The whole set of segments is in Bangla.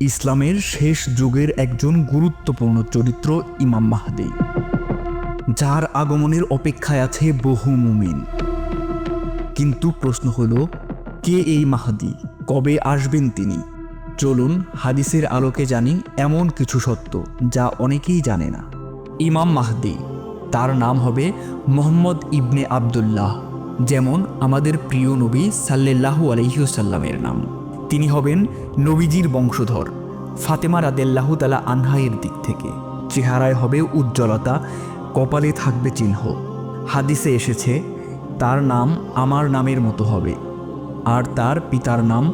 ইসলামের শেষ যুগের একজন গুরুত্বপূর্ণ চরিত্র ইমাম মাহদী, যার আগমনের অপেক্ষায় আছে বহু মুমিন। কিন্তু প্রশ্ন হলো, কে এই মাহদী, কবে আসবেন তিনি? চলুন হাদিসের আলোকে জানি এমন কিছু সত্য যা অনেকেই জানে না। ইমাম মাহদী, তার নাম হবে মুহাম্মদ ইবনে আবদুল্লাহ, যেমন আমাদের প্রিয় নবী সাল্লাল্লাহু আলাইহি ওয়াসাল্লামের নাম। তিনি হবেন নবীজির বংশধর, ফাতেমা রাদিয়াল্লাহু তাআলা আনহায়ের দিক থেকে। চেহারায় হবে উজ্জ্বলতা, কপালে থাকবে চিহ্ন। হাদিসে এসেছে, তার নাম আমার নামের মতো হবে, আর তার পিতার নাম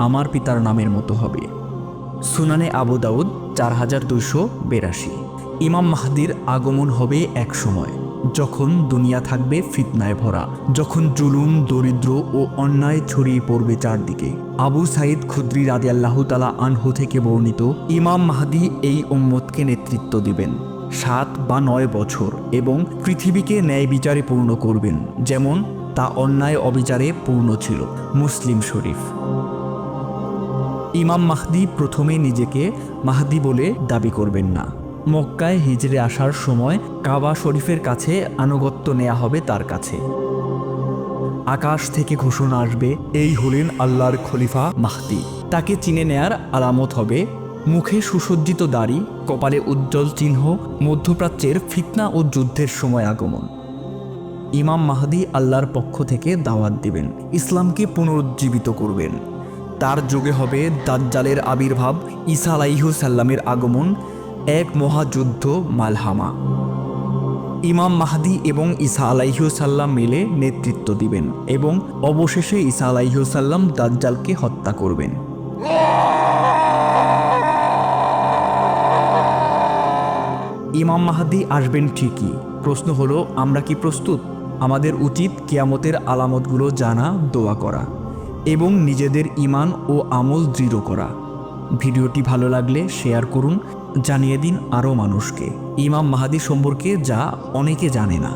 আমার পিতার নামের মতো হবে। সুনানে আবু দাউদ 4282। ইমাম মাহদীর আগমন হবে এক সময় যখন দুনিয়া থাকবে ফিতনায় ভরা, যখন জুলুম, দরিদ্র ও অন্যায় ছড়িয়ে পড়বে চারদিকে। আবু সাঈদ খুদরি রাদিয়াল্লাহু তাআলা আনহু থেকে বর্ণিত, ইমাম মাহদী এই উম্মতকে নেতৃত্ব দিবেন 7 বা 9 বছর এবং পৃথিবীকে ন্যায় বিচারে পূর্ণ করবেন, যেমন তা অন্যায় অবিচারে পূর্ণ ছিল। মুসলিম শরীফ। ইমাম মাহদী প্রথমে নিজেকে মাহদী বলে দাবি করবেন না। মক্কায় হিজরে আসার সময় কাবা শরীফের কাছে আনুগত্য নেওয়া হবে তার কাছে। আকাশ থেকে ঘোষণা আসবে, এই হলেন আল্লাহর খলিফা মাহদী। তাকে চিনে নেয়ার আলামত হবে মুখে সুসজ্জিত দাড়ি, কপালে উজ্জ্বল চিহ্ন, মধ্যপ্রাচ্যের ফিতনা ও যুদ্ধের সময় আগমন। ইমাম মাহদী আল্লাহর পক্ষ থেকে দাওয়াত দিবেন, ইসলামকে পুনরুজ্জীবিত করবেন। তার যুগে হবে দাজ্জালের আবির্ভাব, ঈসা আলাইহিস সালামের আগমন, এক মহাযুদ্ধ মালহামা। ইমাম মাহদী এবং ঈসা আলাইহিস সালাম মিলে নেতৃত্ব দিবেন এবং অবশেষে ঈসা আলাইহিস সালাম দাজ্জালকে হত্যা করবেন। ইমাম মাহদী আসবেন ঠিকই। প্রশ্ন হলো, আমরা কি প্রস্তুত? আমাদের উচিত কিয়ামতের আলামতগুলো জানা, দোয়া করা এবং নিজেদের ঈমান ও আমল দৃঢ় করা। ভিডিওটি ভালো লাগলে শেয়ার করুন, জানিয়ে দিন আরও মানুষকে ইমাম মাহদী সম্পর্কে যা অনেকে জানে না।